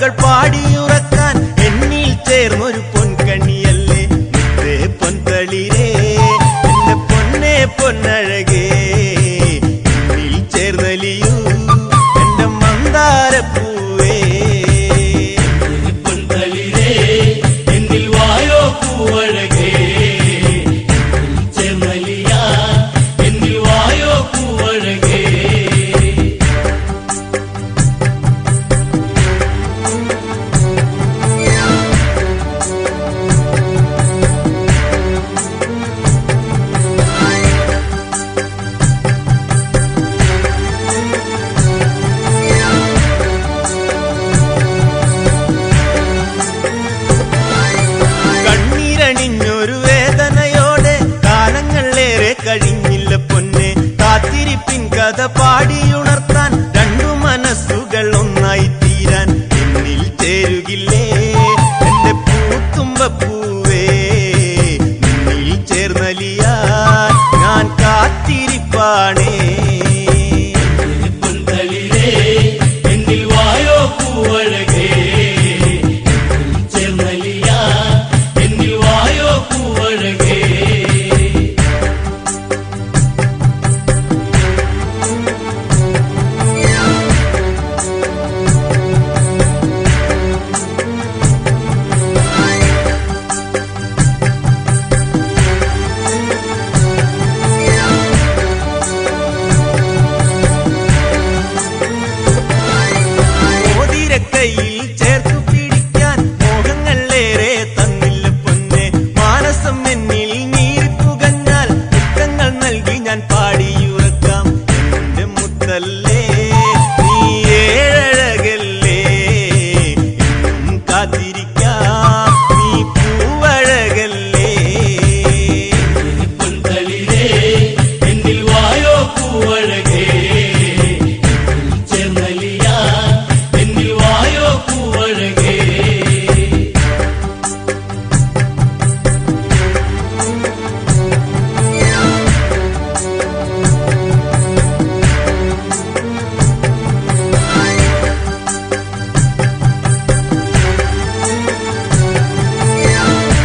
പാട്ടുകൾ പാടിയുറക്കാൻ എന്നിൽ ചേർന്നൊരു പൊൻകണിയല്ലേ മുത്തേ പൊൻതളിരേ എന്റെ പൊന്നേ പൊന്നഴകേ എന്നിൽ ചേർന്നലിയൂ എന്റെ മന്ദാരപ്പൂവേ പൊൻതളിരേ എന്നിൽ വായോ പൂവഴകേ ചേർന്നലിയാ എന്നിൽ വായോ പൂവഴകേ കണ്ണീരണിഞ്ഞൊരു വേദനയോടെ കാലങ്ങളേറെ കഴിഞ്ഞില്ല പൊന്നെ കാത്തിരിപ്പിൻ കഥ പാടിയുണർത്താൻ രണ്ടു മനസ്സുകൾ ഒന്നായി തീരാൻ എന്നിൽ ചേരുകില്ലേ എന്റെ പൂത്തുമ്പപ്പൂവേ നിന്നിൽ ചേർന്നലിയാൻ ഞാൻ കാത്തിരിപ്പാണേ പൊൻതളിരേ എന്നിൽ വായോ പൂവഴകേ ചേർന്നലിയാ എന്നിൽ വായോ പൂവഴകേ മോതിരക്കൈയിൽ ചേർത്തു പിടിക്കാൻ മോഹങ്ങളേറെ തന്നില്ല പൊന്നെ മാനസം എന്നിൽ നീറിപ്പുകഞ്ഞാൽ മുത്തങ്ങൾ നൽകി ഞാൻ പാടിയുറക്കാം എന്റെ മുത്തല്ലേ നീ ഏഴഴകല്ലേ എന്നും കാത്തിരിക്കാം നീ പൂവഴകല്ലേ പൊൻതളിരേ എന്നിൽ വായോ പൂവഴകേ ചേർന്നലിയാ എന്നിൽ വായോ പൂവഴകേ മോതിരക്കൈയിൽ ചേർത്തു പിടിക്കാൻ മോഹങ്ങളേറെ തന്നില്ല പൊന്നെ മാനസം എന്നിൽ നീറിപ്പുകഞ്ഞാൽ മുത്തങ്ങൾ നൽകി ഞാൻ പാടിയുറക്കാം എന്റെ മുത്തല്ലേ നീ ഏഴഴകല്ലേ എന്നും കാത്തിരിക്കാം നീ പൂവഴകല്ലേ പൊൻതളിരേ എന്നിൽ വായോ പൂവഴകേ ചേർന്നലിയാ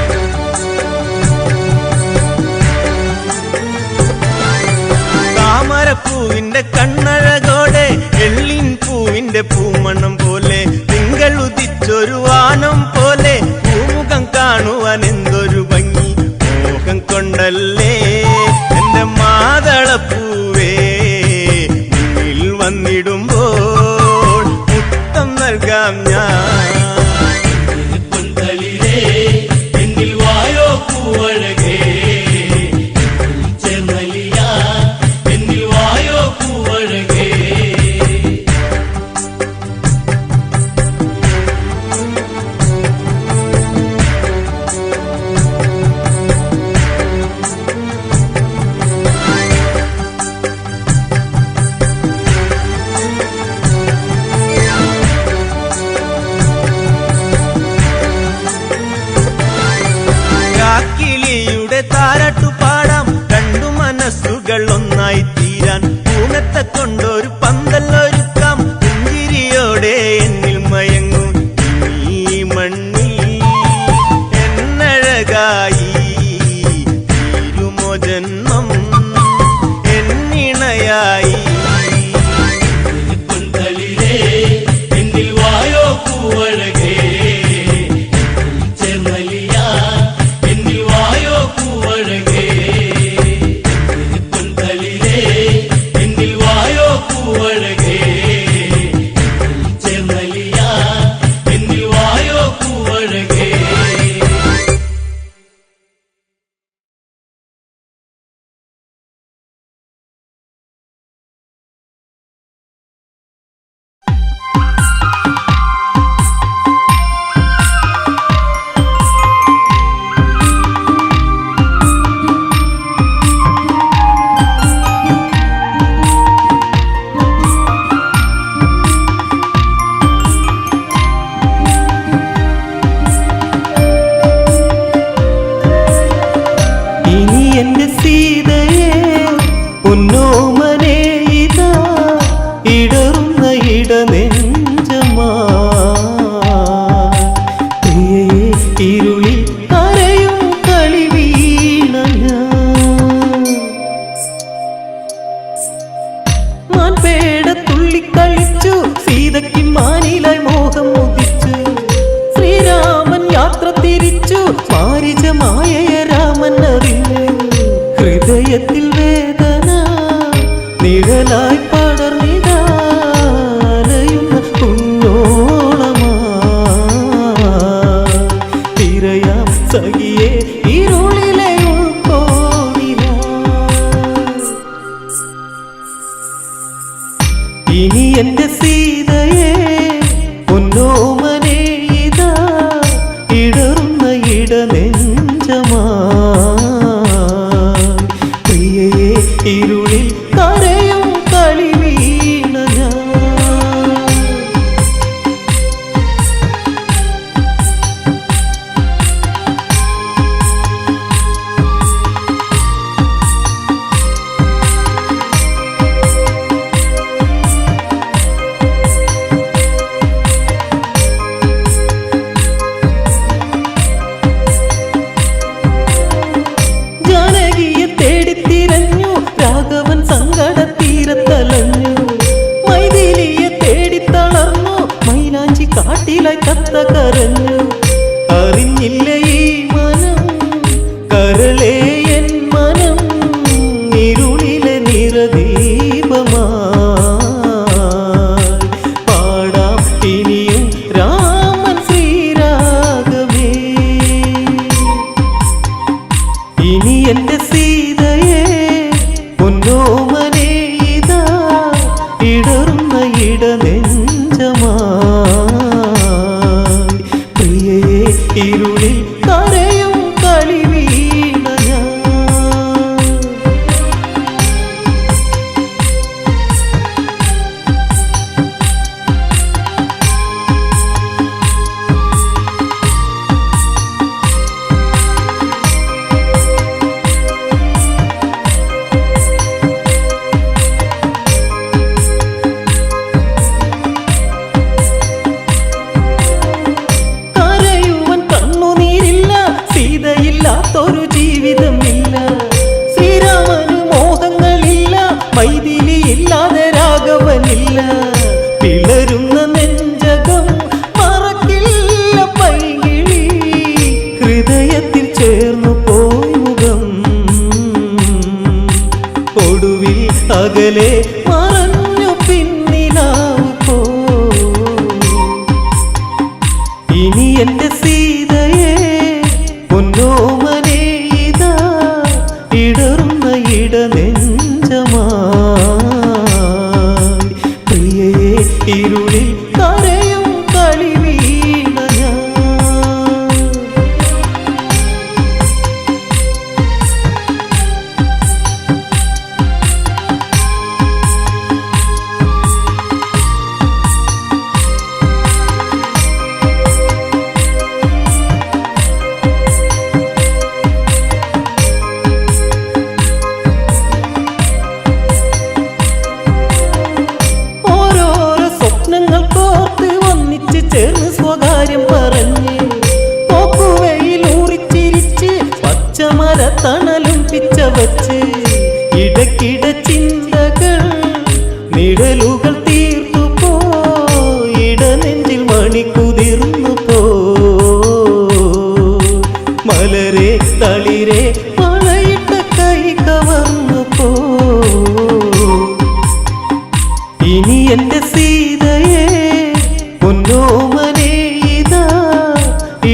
എന്നിൽ വായോ പൂവഴകേ താമരപ്പൂവിന്റെ കണ്ണഴകോടെ എള്ളിൻ പൂവിന്റെ പൂമണം പോലെ തിങ്കൾ ഉദിച്ചൊരു വാനം പോലെ പൂമുഖം കാണുവാൻ എന്തൊരു ഭംഗി മോഹം കൊണ്ടല്ലേ എന്റെ മാതളപ്പൂവേ മുന്നിൽ വന്നിടുമ്പോൾ മുത്തം നൽകാം ഞാൻ പൊൻതളിരേ എന്നിൽ വായോ പൂവഴകേ ചേർന്നലിയാ എന്നിൽ വായോ പൂവഴകേ നിഴലായി പടർന്നിടാലയുന്ന കുഞ്ഞോളമാ തിരയാം സഖിയേ ഇരുളിലെ ഉൾക്കോണില. ഇനി എന്റെ സീതയെ പൊന്നോമനെ ഇതാ ഇടറുന്ന ഇടനെഞ്ചമാ പ്രിയയെ ഇരുളിൽ കരയും കളി വീണ ഞാൻ. ജാനകിയെ തേടിത്തിരഞ്ഞു രാഘവൻ സങ്കടത്തീരത്തലഞ്ഞു. മൈഥിലിയെ തേടിത്തളർന്നു മൈലാഞ്ചി കാട്ടിലായി കത്ത കരഞ്ഞു. അറിഞ്ഞില്ല ഈ മനം കരളേ എൻ മനം ഇരുളിലെ നിറദീപമായി പാടാം ഇനിയും രാമൻ ശ്രീരാഗമേ. ഇനി എന്റെ സീതയെ പൊന്നോമനെ ഇതാ ഇടറുന്ന ഇടനെഞ്ചമായി പ്രിയയെ ഇരുളിൽ കരയും കളി വീണ ഞാൻ. കരയുവൻ കണ്ണുനീരില്ല സീതയില്ലാത്തൊരു ജീവിതമില്ല. ശ്രീരാമന് മോഹങ്ങളില്ല മൈഥിലിയില്ലാതെ രാഘവനില്ല. പിളരുന്ന നെഞ്ചകം മറക്കില്ല പൈകിളി ഹൃദയത്തിൽ ചേർന്നു പോയി മുഖം ഒടുവിൽ അകലെ മറഞ്ഞു പിന്നിലാവ് പോ. ഇനി എന്റെ സീതയെ പൊന്നോമനെ ഇതാ ഇടറുന്ന ഇടനെഞ്ചമായി പ്രിയയെ ഇരുളിൽ കരയും കളി വീണ ഞാൻ. ഓരോരോ സ്വപ്നങ്ങൾ കോർത്ത് ഒന്നിച്ച് ചേർന്ന് സ്വകാര്യം പറഞ്ഞ് പോക്കുവയിൽ ഊറിച്ചിരിച്ച് പച്ചമര തണലും പിച്ച വച്ച് ഇടയ്ക്കിട ചിന്തകൾ നിഴലുകൾ തീർത്തു പോ ഇടനെഞ്ചിൽ മണി കുതിർന്നു പോ മലരെ തളിരെ മഴയിട്ട കൈ കവർന്നു പോ. ഇനി എന്റെ സീതയെ പൊന്നോമനെ ഇതാ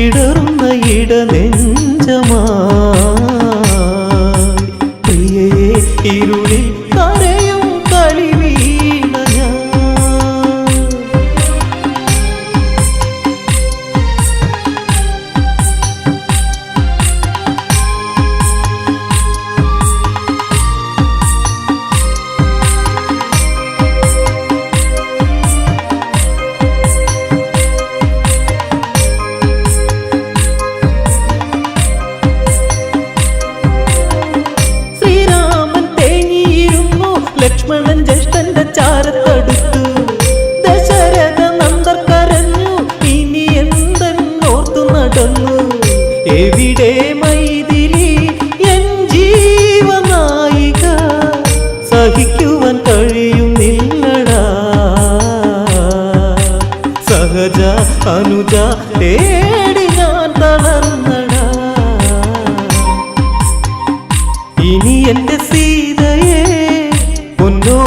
ഇടറുന്ന ഇടനെഞ്ചമായി പ്രിയയെ ഇരുളിൽ കരയും കളി വീണ ഞാൻ. ശ്രീരാമൻ തേങ്ങിയിരുന്നു ലക്ഷ്മണൻ ജ്യേഷ്ഠന്റെ ചാരത്തടുത്തു. ദശരഥ നന്ദർ കരഞ്ഞു ഇനി എന്തെന്നോർത്തു നടന്നു. എവിടെ മൈഥിലി എൻ ജീവനായിക സഹിക്കുവാൻ കഴിയുന്നില്ലടാ. സഹജ അനുജ തേടി ഞാൻ തളർന്നടാ. ഇനി എന്റെ സീതയെ പൊന്നോ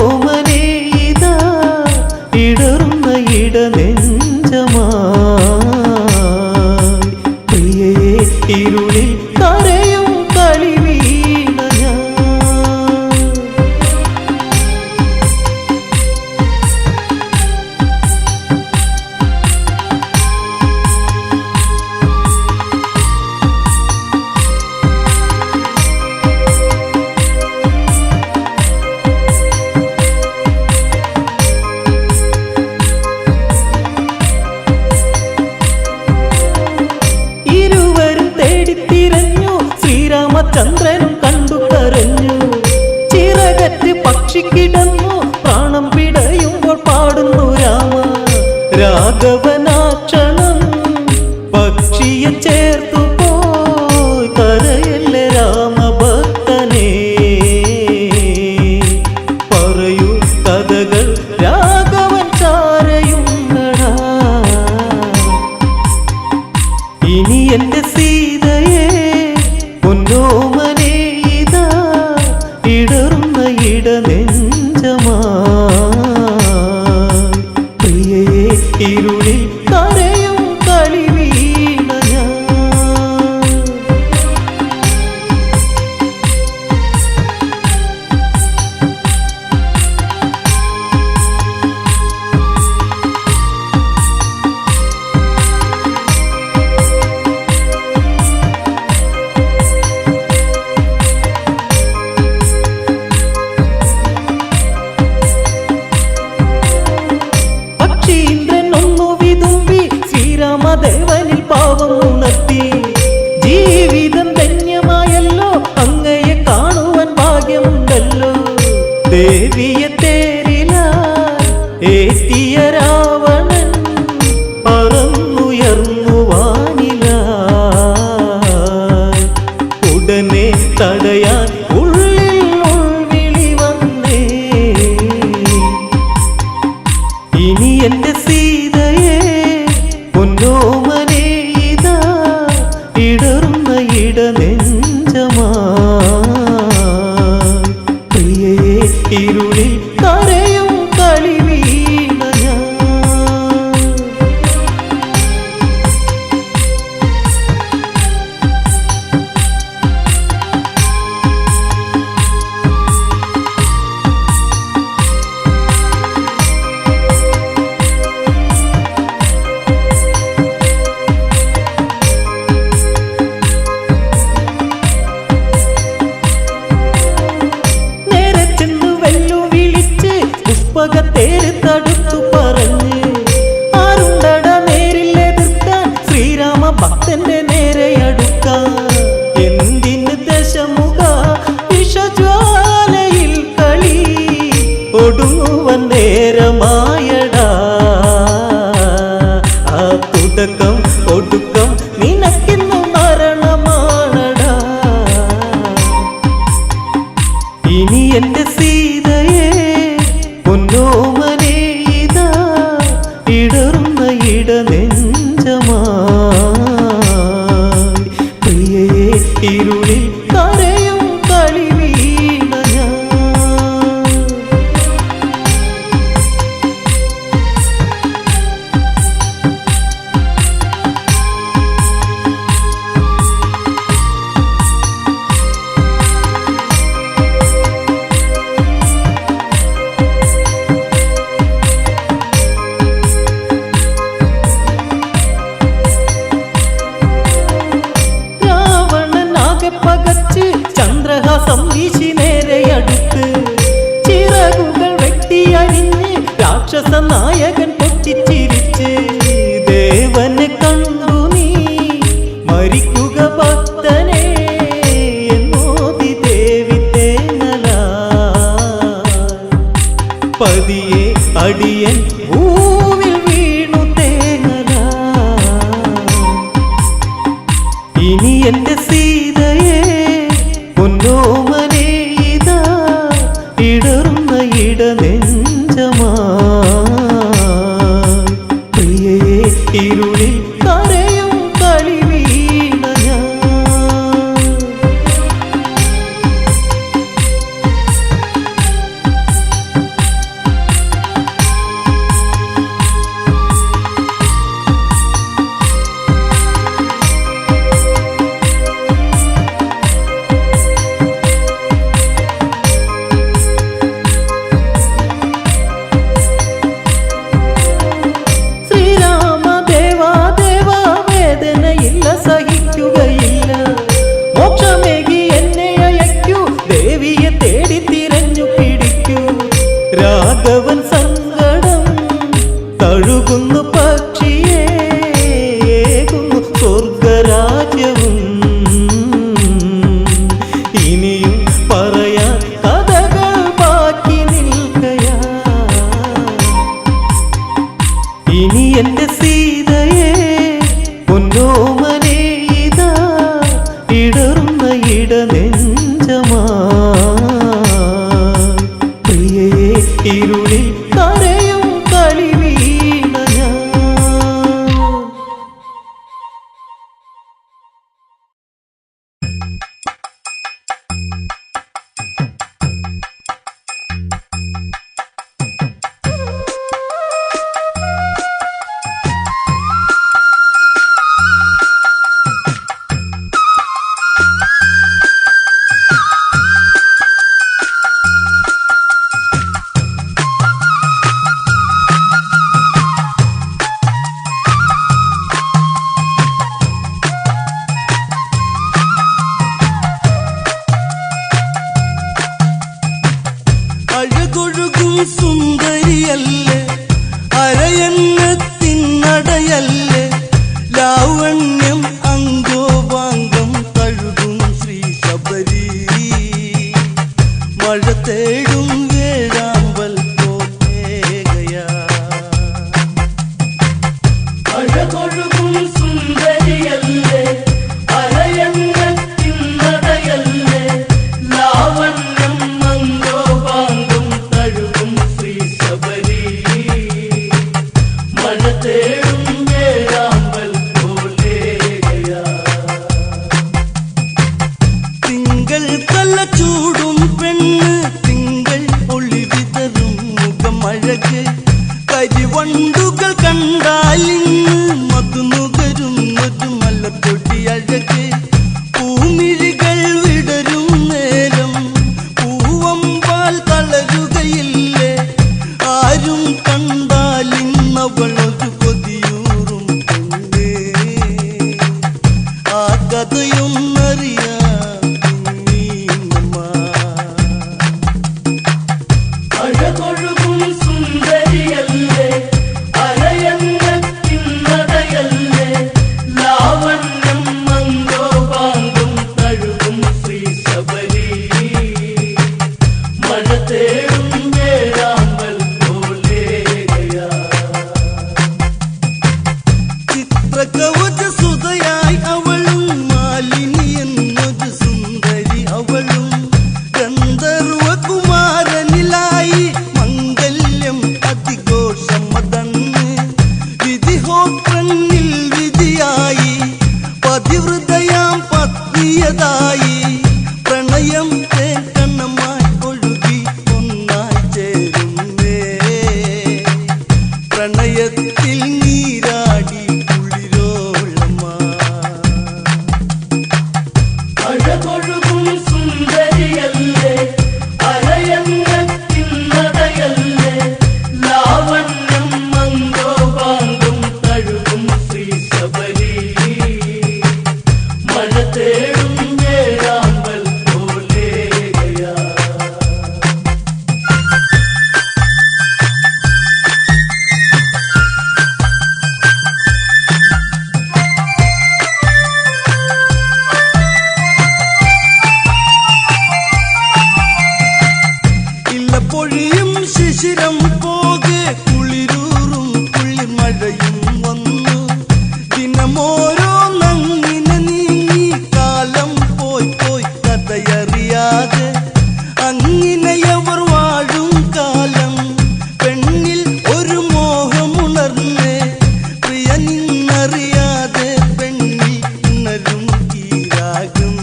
ചന്ദ്രനും കണ്ടു കരഞ്ഞു. ചിറകറ്റ് പക്ഷി കിടന്നു പ്രാണം പിടയുമ്പോൾ പാടുന്നു രാമ. രാഘവനാക്ഷണം പക്ഷിയെ ചേർത്തു പോയി കരയല്ലേ രാമഭക്തനേ. പറയൂ കഥകൾ രാഘവൻ ചാരയുന്നടാ. ഇനി എന്റെ സീതയെ പൊന്നോമനെ ഇതാ ഇടറുന്ന ഇടനെഞ്ചമാ. പ്രിയയെ ഇരുളിൽ കരയും കളി വീണ ഞാൻ. പക്ഷീന്ദ്രൻ ഒന്നു വിതുമ്പി ശ്രീരാമദേവനിൽ പാവം ഉണർത്തി. ജീവിതം ധന്യമായല്ലോ, അങ്ങയെ കാണുവാൻ ഭാഗ്യമുണ്ടല്ലോ. ദേവിയെ തേരിലായി ഏറ്റിയ രാവണൻ പറന്നുയർന്നു വാനിലായി. ഉടനെ തടയാൻ ഉള്ളിൽ ഉൾവിളി വന്നേ. ഇനി എന്റെ സീതയെ പൊന്നോമനെ ഇതാ ഇടറുന്ന ഇടനെഞ്ചമാ. പ്രിയയെ ഇരുളിൽ കരയും കളി വീണ ഞാൻ. നേരെ ചെന്നു വെല്ലു വിളിച്ച് പുഷ്പകത്തേര് തടുത്തു പറഞ്ഞ്. ആരുണ്ടട നേരിൽ എതിർക്കാൻ ശ്രീരാമ ഭക്തന്റെ നേരെ അടുക്കാൻ. എന്തിന് ദശമുഖ വിഷജ്വാലയിൽ കളി ഒടുങ്ങുവൻ നേരമായടാ. ആ തുടക്കം ഒടുക്കം നിനക്കിന്നു മരണമാണടാ. ഇനി എന്റെ സീതയെ പൊന്നോമനെ ഇതാ ഇടറുന്ന ഇടനെഞ്ചമാ. പ്രിയയെ ഇരുളിൽ കരയും കളി വീണ ഞാൻ. രാവണനാകെ പകച്ച് ചന്ദ്രഹാസം വീശി നേരെ അടുത്ത്. ചിറകുകൾ വെട്ടിയരിഞ്ഞ് രാക്ഷസ നായകൻ പൊട്ടിച്ചിരിച്ച്. ദേവനെ കണ്ടു നീ മരിക്കുക ഭക്തനെ എന്നോതി ദേവി തേങ്ങലായി. പതിയെ അടിയൻ ഭൂവിൽ വീണു തേങ്ങലായി. ഇനി എന്റെ സീതയെ പൊന്നോമനെ ഇതാ ഇടറുന്ന ഇടനെഞ്ചമാ. പ്രിയയെ ഇരുളിൽ കരയും കളി വീണ ഞാൻ. ഇരുളിൽ കരയും കളിവീണ ഞാൻ. അഴകൊഴുകും സുന്ദരിയല്ലേ, അരയന്നത്തിനടയല്ലേ, ലാവണ്യം അങ്കോപാംഗം തഴുകും ശ്രീ ശബരി. മഴ തേടും വേഴാമ്പൽ പോകയാ. അഴകൊഴുകും സുന്ദരിയല്ലേ, അരയന്നത്തിനടയല്ലേ, ലാവണ്യം അങ്കോപാംഗം തഴുകും ശ്രീ ശബരി. മഴ തേടും വേഴാമ്പൽ പോലെയാ. തിങ്കൾ തല ചൂടും പെണ്ണ്, തിങ്കൾ ഒളി വിതറും മുഖമഴക്, കരിവണ്ടുകൾ കണ്ടാലിന്ന് മധുനുകരുന്നൊരു മലപ്പൊടി അഴക്. പൂമിഴികൾ വിടരും നേരം പൂവമ്പാൽ തളരുകയില്ലേ, ആരും കണ്ടാലിന്നവളൊരു കൊതിയൂറും പെണ്ണേ. ആ കഥയൊന്നറിയാം നീങ്ങമ്മ. അഴകൊഴുകും സുന്ദരിയല്ലേ, അരയന്നത്തിനടയല്ലേ, ലാവണ്യം അങ്കോപാംഗം തഴുകും ശ്രീ ശബരി. മഴ തേടും വേഴാമ്പൽ പോലെയാ. ചിത്രകവച സുതയായി അവളും, മാലിനി എന്നൊരു സുന്ദരി അവളും, ഗന്ധർവകുമാരനിലായി മംഗല്യം അതിഘോഷമതന്ന്. വിധിഹോത്രനിൽ വിധിയായി പതിവൃതയാം പത്നിയതായി, പ്രണയം തേക്കണമായി ഒഴുകി ഒന്നായി ചേരുന്നേ. പ്രണയത്തിൽ നീരാടി കുളിരോളമാ. അഴകൊഴുകും സുന്ദരിയല്ലേ, അരയന്നത്തിനടയല്ലേ, ലാവണ്യം അങ്കോപാംഗം തഴുകും ശ്രീ ശബരി. മഴ തേടും വേഴാമ്പൽ പോലെയാ. ഇല്ല പൊഴിയും ശിശിരം പോകെ, കുളിരൂറും കുളിർമഴയും വന്നു. ദിനമോരോ നങ്ങിനെ നീങ്ങി, കാലം പോയി പോയി കഥയറിയാതെ. അങ്ങിനെയവർ വാഴും കാലം പെണ്ണിൽ ഒരു മോഹമുണർന്നേ. പ്രിയ നിന്നറിയാതെ പെണ്ണിൽ ഉണരും ഈ രാഗം.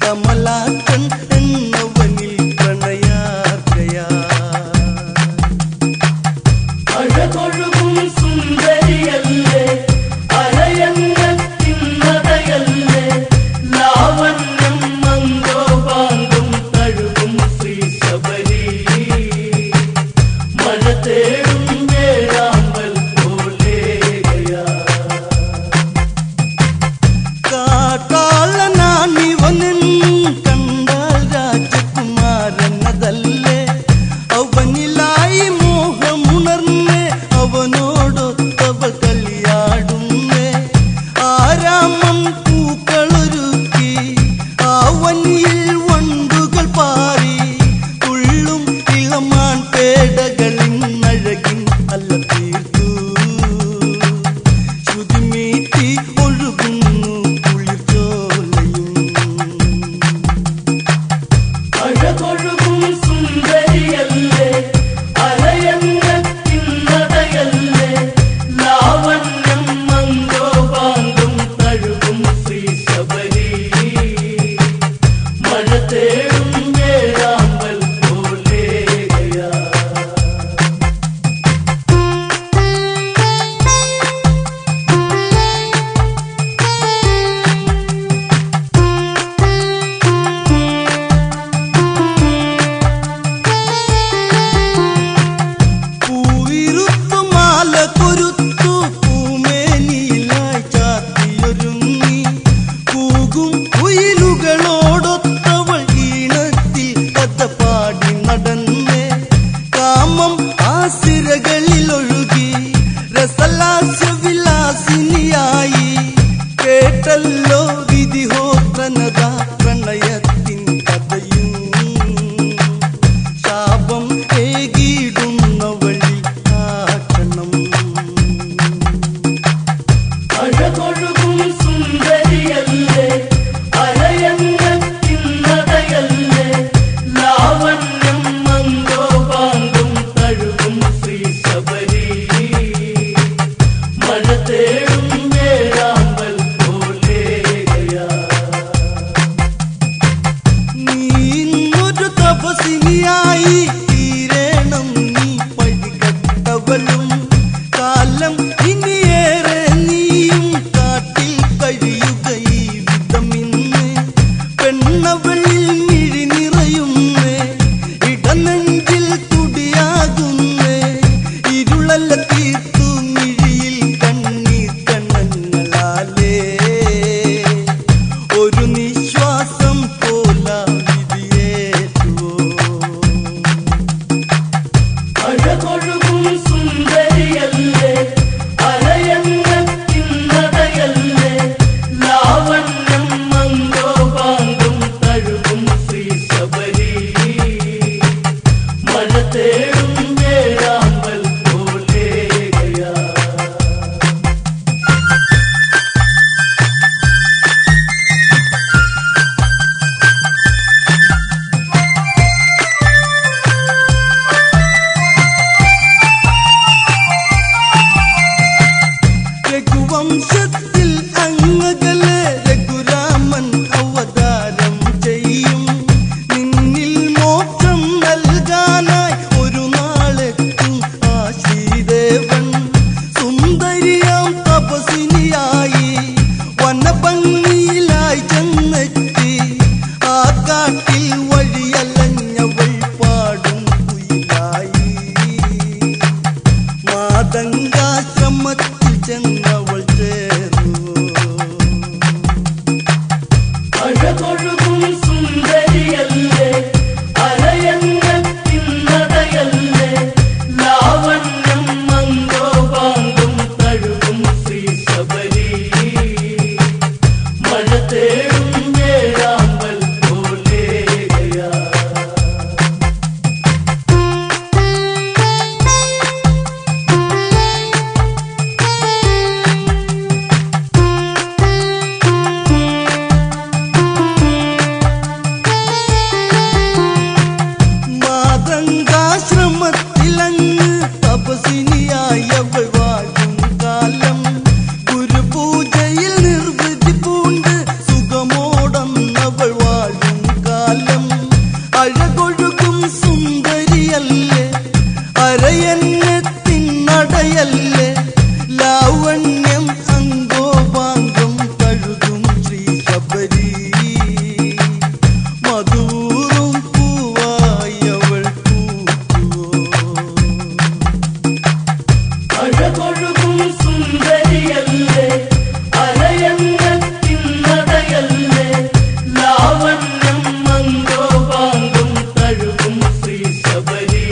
കമലാക്കൻ എന്നവനിൽ പ്രണയാർക്കയാ. അഴകൊഴുകും സുഖമായി തീരണം നീ വഴികട്ടവളും കാലം ഇനിയേറെ നീയും കാട്ടിൽ കഴിയുക ഈ വിധം ഇന്ന് പെണ്ണവളിൽ മിഴി നിറയുന്നേ ഇടനെഞ്ചിൽ തുടിയാകുന്നേ ഇരുളല്ല തീർത്തു മിഴിയിൽ കണ്ണീർ കണ്ണങ്ങളാലേ ഒരു നിശ്വാസം പോലാ വിധിയേറ്റുവോ അഴകൊഴുകും സുന്ദരിയല്ലേ അലയങ്ങത്തിന്നതയല്ലേ ലാവണ്യം മന്ദോപാങ്കം തഴുകും ശ്രീ ശബരി മഴ തേടും വേഴാമ്പൽ പോലെയാ രഘുവംശത്തിൽ അങ്ങകലെ രഘുരാമൻ അവതാരം ചെയ്യും നിന്നിൽ മോക്ഷം നൽകാനായി ഒരു നാളെത്തും ആ ശ്രീദേവൻ സുന്ദരിയാം തപസിനിയായി വനഭംഗിയിലായി ചെന്നെത്തി ആ കാട്ടിൽ വഴിയലഞ്ഞവൾ പാടും കുയിലായി മാതങ്കാശ്രമത്തിൽ ചെന്നവൾ ചേർന്നു അഴകൊഴുകും സുന്ദരിയല്ലേ അലയങ്ങത്തിന്നതയല്ലേ ലാവണ്യം മന്ദോപാങ്കം തഴുകും ശ്രീ ശബരി മഴ തേടും വേഴാമ്പൽ പോലെയാ മാതങ്കാശ്രമത്തിലങ്ങ് തപസിനിയായി അവൾ വാഴും കാലം ഗുരുപൂജയിൽ നിർവൃതി പൂണ്ട് സുഖമോടന്നവൾ വാഴും കാലം അഴകൊഴുകും സുന്ദരിയല്ലേ അരയന്നത്തിനടയല്ലേ ലാവണ്യം അങ്കോപാങ്കം കഴുകും ശ്രീ ശബരി മധുറും പൂവായി അവൾ പൂക്കുവോ അഴകൊഴുകും സുന്ദരിയല്ലേ അലയങ്ങത്തിന്നതയല്ലേ ലാവണ്യം മന്ദോപാങ്കം തഴുകും ശ്രീ ശബരി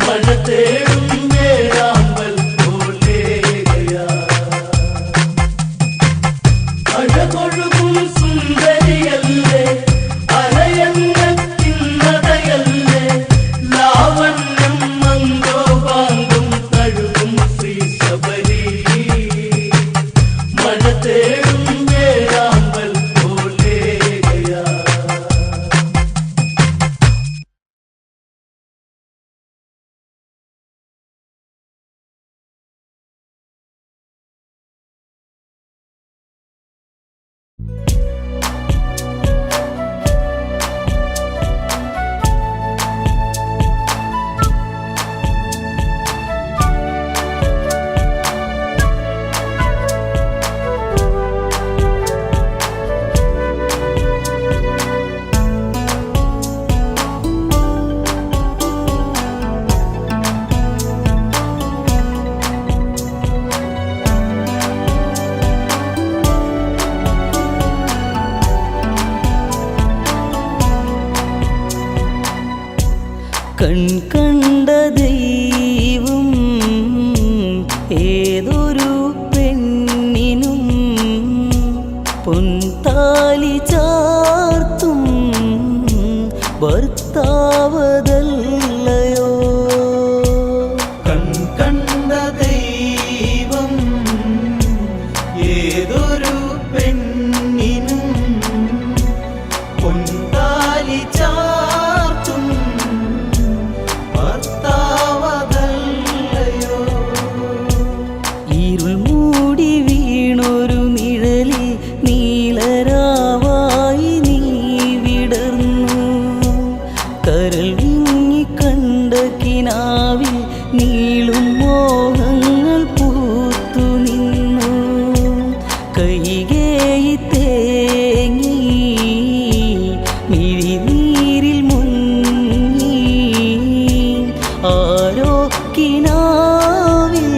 മഴ തേടും വേഴാമ്പൽ പോലെയാ അഴകൊഴുകും സുന്ദരിയല്ലേ അലയങ്ങത്തിന്നതയല്ലേ ലാവണ്യം മന്ദോപാങ്കം തഴുകും ശ്രീ ശബരി മഴ തേടും വേഴാമ്പൽ പോലെയാ കണ്ട ദൈവം ഏതൊരു പെണ്ണിനും പൊൻതാലി ചാർത്തും ഭർത്താവതല്ലയോ കണ്ട ദൈവം ഏതൊരു പെണ്ണിനും പൊൻതാലി ചാർത്തും ഭർത്താവതല്ലയോ ഈ കരൾ വിങ്ങി കണ്ട കിനാവിൽ നീളും മോഹങ്ങൾ പൂത്തു നിന്നു. കൈകേയി തേങ്ങി മിഴിനീരിൽ മുങ്ങി ആരോ കിനാവിൽ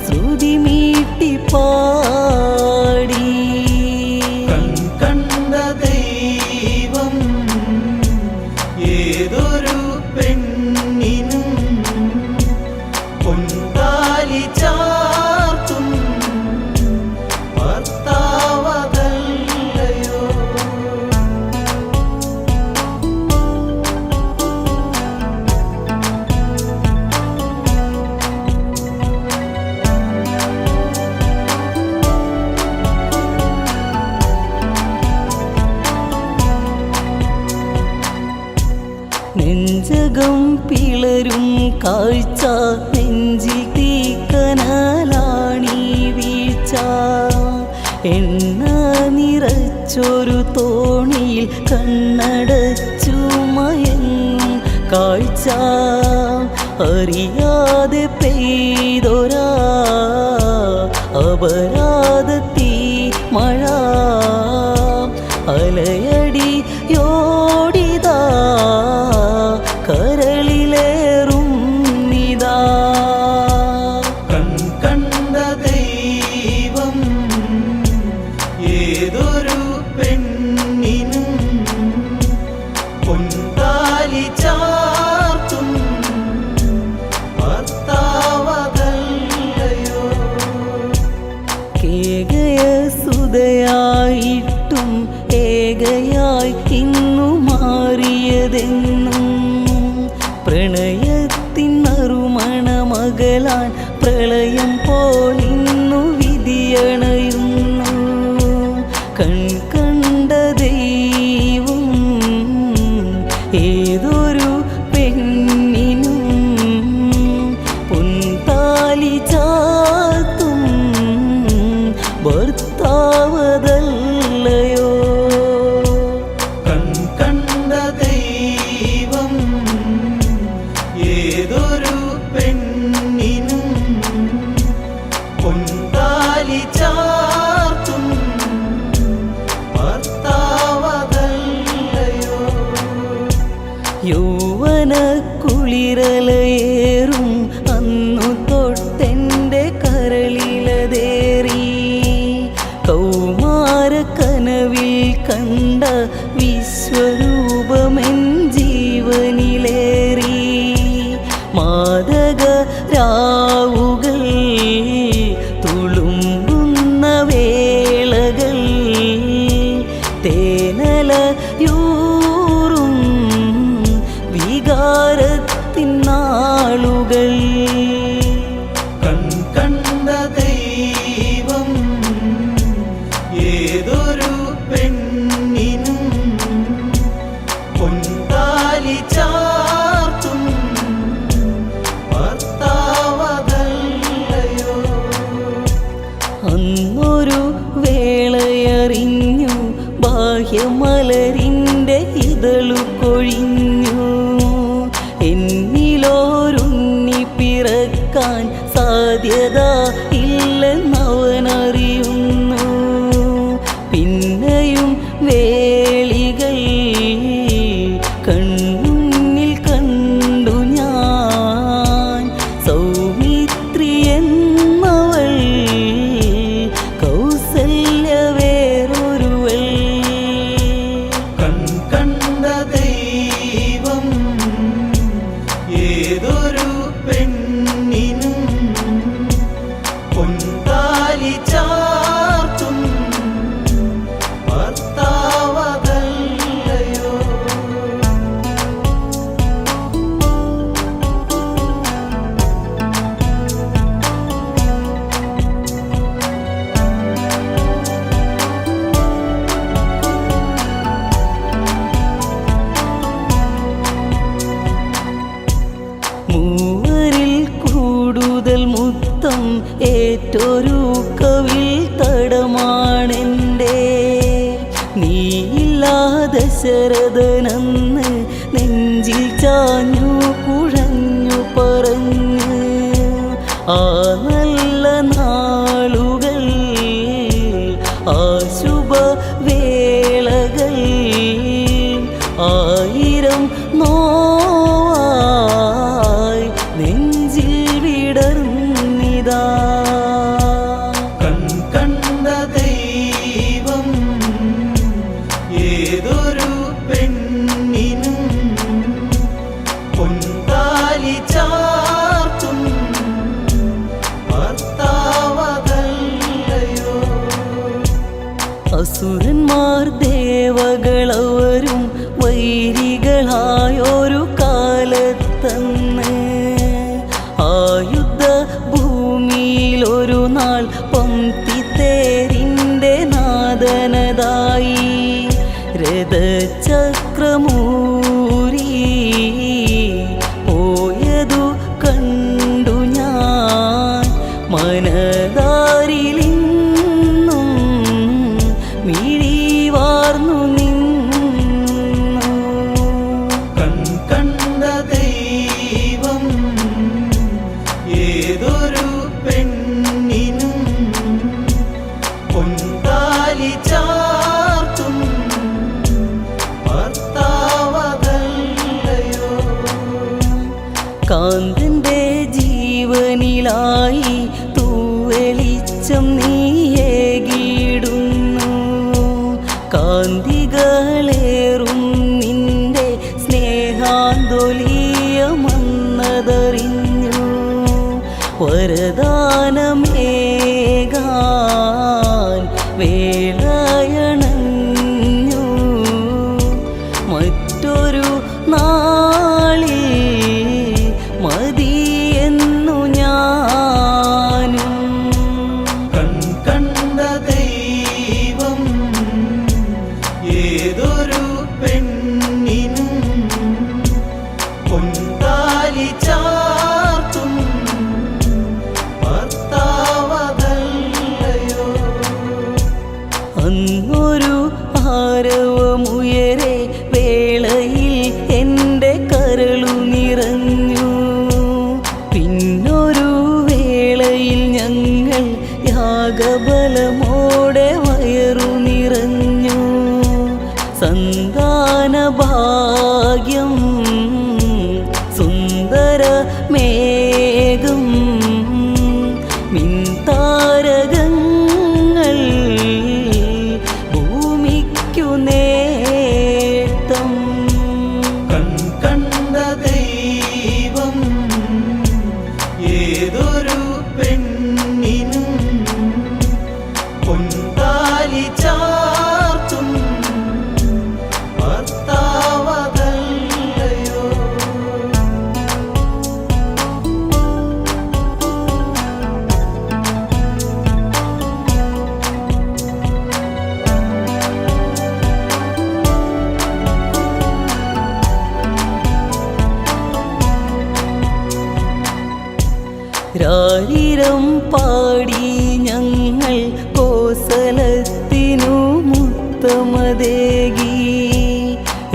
ശ്രുതി മീട്ടി പാടി. കണ്ട ദൈവം ഏതൊരു പെണ്ണിനും പൊൻതാലി ചാർത്തും ഭർത്താവതല്ലയോ. നെഞ്ചകം പിളരും കാഴ്ച നെഞ്ചിൽ തീക്കനലാണീ വീഴ്ച. എണ്ണ നിറച്ചൊരു തോണിയിൽ കണ്ണടച്ചു മയങ്ങും കാഴ്ച. അറിയാതെ പെയ്തൊരാ അപരാധത്തീ മഴ അലയടിയോടിതാ കരളിലേറും നിതാ. കണ്ട ദൈവം ഏതൊരു പെണ്ണിനും പൊൻതാലി ചാർത്തും ഭർത്താവതല്ലയോ. കേകയ സുതയായിട്ടും ഏകയായി ഇന്നു മാറിയതെന്നും പ്രണയത്തിൻ നറുമണ മകളാൻ പ്രളയം പോലിന്നു വിധിയണയുന്നു. കണ്ട ദൈവം ഏതൊരു പെണ്ണിനും പൊൻതാലി ചാർത്തും ഭർത്താവതല്ലയോ. കണ്ട ദൈവം ഏതൊരു പെണ്ണിനും പൊൻതാലി ചാർത്തും ഭർത്താവതല്ലയോ. യൗവന കുളിരലയേറും അന്നു തൊട്ടെൻ്റെ കരളിലതേറി. കൗമാര കനവിൽ കണ്ട വിശ്വരൂപമെൻ ജീവനിലേറി. മാദക രാവുകൾ തുളുമ്പുന്ന വേളകൾ തേനലയൂറും വികാരത്തിൻ നാളുകൾ. കണ്ട ദൈവം ഏതൊരു പെണ്ണിനും പൊൻതാലി ചാർത്തും ഭർത്താവതല്ലയോ. അന്നൊരു വേളയറിഞ്ഞു ബാഹ്യമലരിൻ്റെ ഇതളു കൊഴിഞ്ഞു. എന്നിലോരുണ്ണി പിറക്കാൻ സാധ്യത ഇല്ലെന്നവനറിയുന്നു. പിന്നെയും വേളികൾ കൺമുന്നിൽ കണ്ടു ഞാൻ. സൗമിത്രി എന്നവൾ കൗസല്യ വേറൊരുവൾ. കണ്ട ദൈവം ഏതൊരു പെണ്ണിനും പൊൻതാലി ചാർത്തും ഭർത്താവതല്ലയോ. മൂവരിൽ കൂടുതൽ മുത്തം ഏറ്റൊരു കവിൽ തടമാണെൻ്റെ. നീയില്ലാ ദശരഥനെന്ന് നോവായി നെഞ്ചിൽ വിടർന്നിതാ. കണ്ട ദൈവം ഏതൊരു പെണ്ണിനും പൊൻതാലി ചാർത്തും ഭർത്താവതല്ലയോ. അസുരന്മാർ ദേവകളവരും വൈരികളായൊരു കാലത്തന്ന് ആയുധ ഭൂമിയിൽ ഒരു നാൾ പംക്തിത്തേരിൻ്റെ നാദനതായി രഥചക്രമൂരി പോയതു കണ്ടു ഞാൻ മനതാരിലിന്നും മിഴിവാർന്നു നിന്നു. കണ്ട ദൈവം ഏതൊരു പെണ്ണിനും പൊൻതാലി ചാർത്തും ഭർത്താവതല്ലയോ. കാന്തന്റെ ജീവനിലായി തൂവെളിച്ചം നീയേകിടുന്നു. കാന്തികളേറും നിന്റെ സ്നേഹാന്തോലീയമന്നതറിഞ്ഞു. വരദാനമേകാൻ വേളയണഞ്ഞു. മറ്റൊരു നാളിൽ മതിയെന്നു ഞാനും. കണ്ട ദൈവം ഏതൊരു പെണ്ണിനും പൊൻതാലി ചാർത്തും ഭർത്താവതല്ലയോ. അന്നൊരു ആരവമുയരെ വേളയിൽ എൻ്റെ കരളു നിറഞ്ഞു. പിന്നൊരു വേളയിൽ ഞങ്ങൾ യാഗബലമോടെ വയറു നിറഞ്ഞു. സന്താന ഭാഗ്യം സുന്ദരമേഘം മിൻതാരകങ്ങൾ ഭൂമിക്കു നേട്ടം. കണ്ട ദൈവം ഏതൊരു പെണ്ണിനും പൊൻതാലി ചാർത്തും ഭർത്താവതല്ലയോ. രാരിരം പാടി ഞങ്ങൾ കോസലത്തിനു മുത്തമതേകി.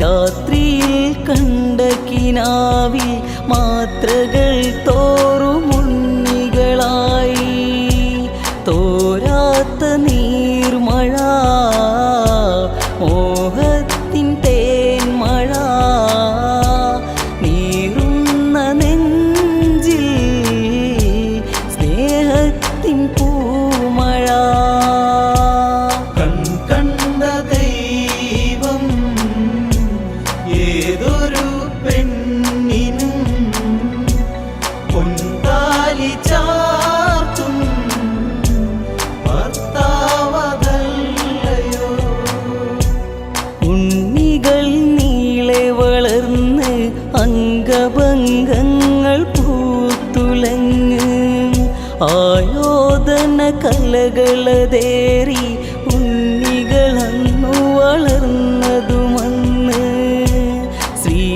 രാത്രിയിൽ കണ്ട കിനാവിൽ മാത്രകൾ തോറുമുണ്ണികളായി. തോരാത്ത നീർമഴ മോഹത്തിൻ തേന്മഴ നീറുന്ന നെഞ്ചിൽ സ്നേഹത്തിൻ പൂമഴ. കണ്ട ദൈവം ഏതൊരു പെണ്ണിനും പൊൻതാലി ചാർത്തും ഭർത്താവതല്ലയോ. ഉണ്ണികൾ നീളെ വളർന്ന് അംഗഭംഗങ്ങൾ പൂത്തുലങ്ങ് ആയോധന കലകളതേറി ഉണ്ണികളന്നു വളർന്നതുമന്ന്. ശ്രീരാമദേവൻ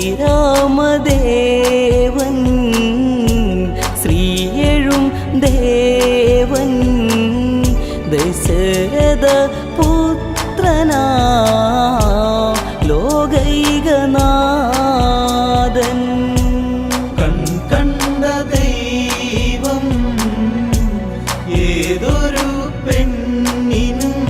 ശ്രീയഴും ദേവൻ ദശരഥ പുത്രനാ ലോകൈകനാഥൻ. കണ്ട ദൈവം ഏതൊരു പെണ്ണിനും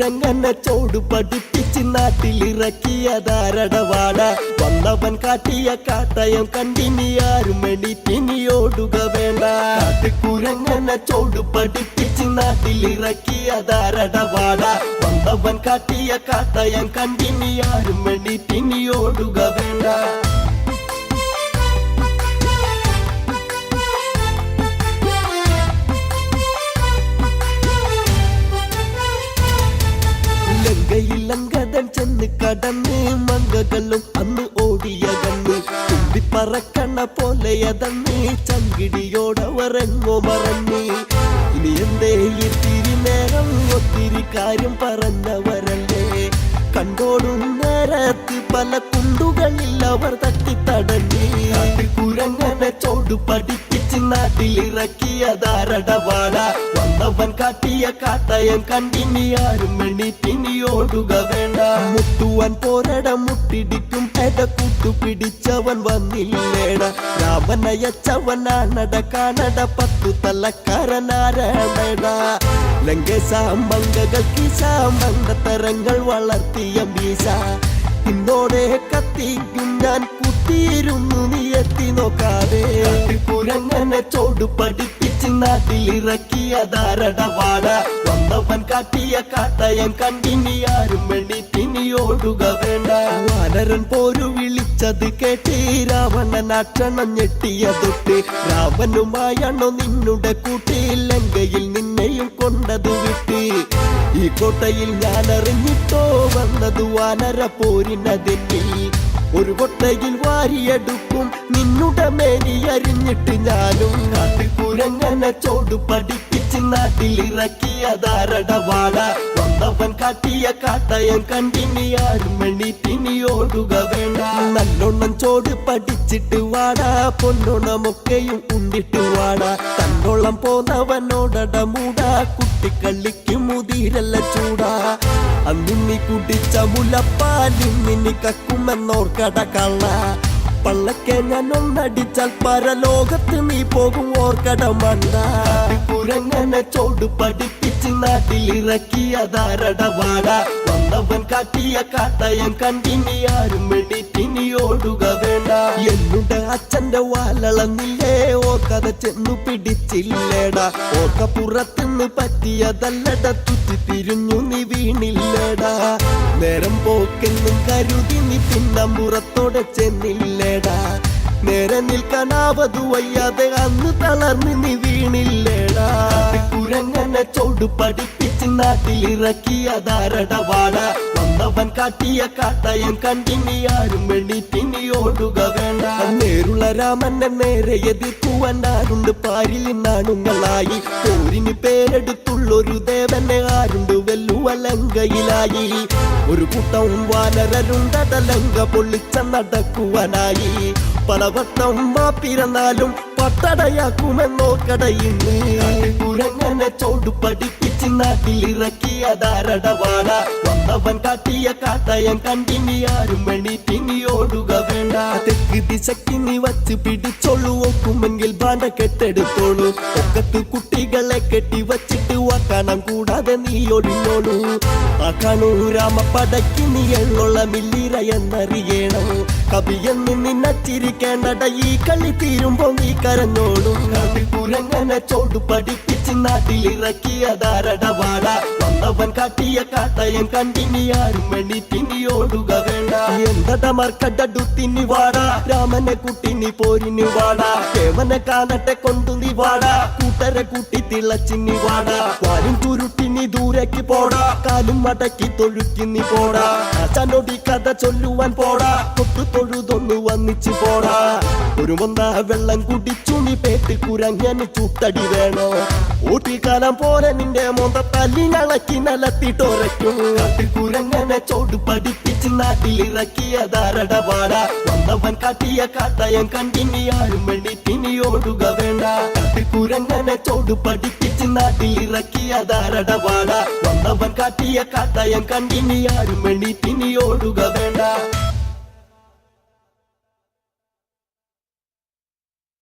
കുരങ്ങനെ ചോട് പഠിപ്പിച്ച് നാട്ടിലിറക്കിയതാരടവാട വന്നവൻ കാട്ടിയ കാട്ടയം കണ്ടിനി ആരും എണീറ്റിനി ഓടുക വേണ്ട കുരങ്ങനെ ചോട് പഠിപ്പിച്ച് നാട്ടിലിറക്കിയതാരടവാട വന്നവൻ കാട്ടിയ കാട്ടയം കണ്ടിനി ആരും എണീറ്റിനി ഓടുക വേണ്ട ലങ്കതൻ ചെന്ന് കടന്ന് മങ്കകളും അന്ന് ഓടിയ കണ്ണ് തുമ്പി പറക്കണ പോലെയതന്ന് ചങ്കിടിയോടവരെങ്ങോ മറന്ന് ഇനി എന്തേ ഇത്തിരി നേരം ഒത്തിരി കാര്യം പറഞ്ഞവരല്ലേ കണ്ടോടും നേരത്ത് പല കുണ്ടുകളിൽ അവർ തട്ടിത്തടഞ്ഞ് കുരങ്ങനെ ചോട് പഠിപ്പിച്ച് നാട്ടിലിറക്കിയതാരടവാട വന്നവൻ കാട്ടിയ കാട്ടയം കണ്ടിനി ആരും എണീറ്റിനി ഓടുക വേണ്ട മുട്ടുവാൻ പോരട മുട്ടിടിക്കും എടക്കൂട്ടു പിടിച്ചവൻ വന്നില്ലേട രാവണയച്ചവനാണട കാണട 10 തലക്കാരനാരണട ലങ്കേശാമ്പങ്കകൾക്ക് ശാമ്പങ്കത്തരങ്ങൾ വളർത്തിയ മീശ ഇന്നോടെ കത്തിക്കും ഞാൻ കുത്തിയിരുന്നു നീ എത്തി നോക്കാതെ കുരങ്ങനെ ചോട് പഠിപ്പിച്ച് നാട്ടിലിറക്കിയതാരടവാട വന്നവൻ കാട്ടിയ കാട്ടയം കണ്ടിനി ആരും എണീറ്റിനി ഓടുക വേണ്ട വാനരൻ പോരു വിളിച്ചത് കേട്ട് രാവണൻ അക്ഷണം ഞെട്ടിയ തൊട്ട് രാവനുമായാണോ നിന്നുടെ കൂട്ടി ലങ്കയിൽ നിന്നെയും കൊണ്ടത് വിട്ട് ഈ കോട്ടയിൽ ഞാൻ അറിഞ്ഞിട്ടോ വന്നത് വാനര പോരിനതെന്നിൽ ഒരു കൊട്ടയിൽ വാരിയെടുക്കും നിന്നുടെ മേനി അരിഞ്ഞിട്ട് ഞാനും കുരങ്ങനെ ചോട് പഠിപ്പിച്ച് നാട്ടിലിറക്കിയതാരടവാട വന്നവൻ കാട്ടിയ കാട്ടയം കണ്ടിനി ആരും എണീറ്റിനി ഓടുക വേണ്ട നല്ലോണം ചോട് പഠിച്ചിട്ട് വാടാ പൊന്നോണമൊക്കെയും ഉണ്ടിട്ട് വാടാ തന്നോളം പോന്നവനോടട മൂടാ കുട്ടിക്കള്ളിക്ക് മുതിരല്ല ചൂടാ അന്നിന്നി കുടിച്ച മുലപ്പാലിന്നി കക്കുമെന്നോർക്കട കള്ള പള്ളക്കെ ഞാൻ ഒന്നടിച്ചാൽ പരലോകത്ത് നീ പോകും ഓർക്കട മണ്ട കുരങ്ങനെ ചോട് പഠിപ്പിച്ച് നാട്ടിലിറക്കിയതാരടവാട വന്നവൻ കാട്ടിയ കാട്ടയം കണ്ടിനി ആരും എണീറ്റിനി ഓടുക വേണ്ട എന്നുടെ അച്ഛന്റെ വാലളന്നില്ലേ ഓർക്കത ചെന്നു പിടിച്ചില്ലേടാ ഓർക്ക പുറത്തുനിന്ന് പറ്റിയതല്ലട തുറ്റി തിരിഞ്ഞു നീ വീണില്ലേടാ നേരം പോക്കെന്നും കരുതി നീ പിന്നമ്പുറത്തോടെ ചെന്നില്ലേടാ നേരെ നിൽക്കാനാവതു വയ്യാതെ അന്ന് തളർന്ന് നീ വീണില്ലേടാ കുരങ്ങനെ ചോട് പഠിപ്പിച്ച് നാട്ടിലിറക്കിയതാരടവാട വന്നവൻ കാട്ടിയ കാട്ടയം കണ്ടിനി ആരും എണീറ്റിനി ഓടുക വേണ്ട നേരുള്ള രാമന്റെ നേരെ എതിർക്കുവാൻ ആരുണ്ട് പാരിൽ നാണുങ്ങളായി പോരിന് പേരെടുത്തുള്ളൊരു ദേവനെ ആരുണ്ട് വെല്ലുവ ലങ്കയിലായി ഒരു കൂട്ടവും വാനരരുണ്ടട ലങ്ക പൊള്ളിച്ച നടക്കുവാനായി പലവട്ടം പിറന്നാലും പട്ടടയാക്കുമെന്നോ കടയിന്ന് കുരങ്ങനെ ചോട് പഠിപ്പിച്ച് നാട്ടിലിറക്കിയതാരടവാട വന്നവൻ കാട്ടിയ കാട്ടയം കണ്ടിനി ആരും എണീറ്റിനി ഓടുക വേണ്ട തെക്ക് ദിശക്ക് നീ വച്ച് പിടിച്ചോളൂ ഒക്കുമെങ്കിൽ ബാണ്ട കെട്ടെടുത്തോളൂ ഒക്കത്ത് കുട്ടികളെ കെട്ടി വച്ചിട്ട് വാക്കണം കൂടാതെ നീ ഒഴിഞ്ഞോളൂ ആ കാണൂ രാമപ്പടയ്ക്ക് നീ എള്ളുള്ള മില്ലിറ എന്നറിയണം കവിയെന്ന് നിന്നച്ചിരിക്കേണ്ടട ഈ കളി തീരുമ്പോ നീ കരഞ്ഞോളും കുരങ്ങനെ ചോട് പഠിപ്പിച്ച് നാട്ടിലിറക്കിയതാരടവാട വന്നവൻ കാട്ടിയ കാട്ടയം കണ്ടിനി ആരും എണീറ്റിനി ഓടുക വേണ്ട എന്തട മർക്കടുത്തിനി വാടാ രാമനെ കുട്ടിനി പോരിനി വാടാ കേവനെ കാണട്ടെ കൊണ്ടു നീ വാടാ കൂട്ടരെ കൂട്ടി തിളച്ചിനി വാടാ വാലും ചുരുട്ടിനി ദൂരേക്ക് പോടാ കാലും മടക്കി തൊഴുക്കിനി പോടാ അച്ഛനോടി കഥ ചൊല്ലുവാൻ പോടാ തൊട്ടു തൊഴുതൊന്നു വന്നിച്ചു പോടാ ഒരു മൊന്ന വെള്ളം കുടിച്ചു നീ പേട്ട് കുരങ്ങനെ ചൂട്ടടി വേണോ ഊട്ടിക്കാലം പോലെ നിന്റെ മൊന്ത തല്ലി നളക്കി നിലത്തിട്ടൊരയ്ക്കും കുരങ്ങനെ ചോട് പഠിപ്പിച്ച് നാട്ടിലിറക്കിയതാരടവാട വന്നവൻ കാട്ടിയ കാട്ടയം കണ്ടിനി ആരും എണീറ്റിനി ഓടുക വേണ്ട കുരങ്ങനെ ചോട് പഠിപ്പിച്ച് നാട്ടിലിറക്കിയതാരടവാട വന്നവൻ കാട്ടിയ കാട്ടയം കണ്ടിനി ആരും എണീറ്റിനി ഓടുക വേണ്ട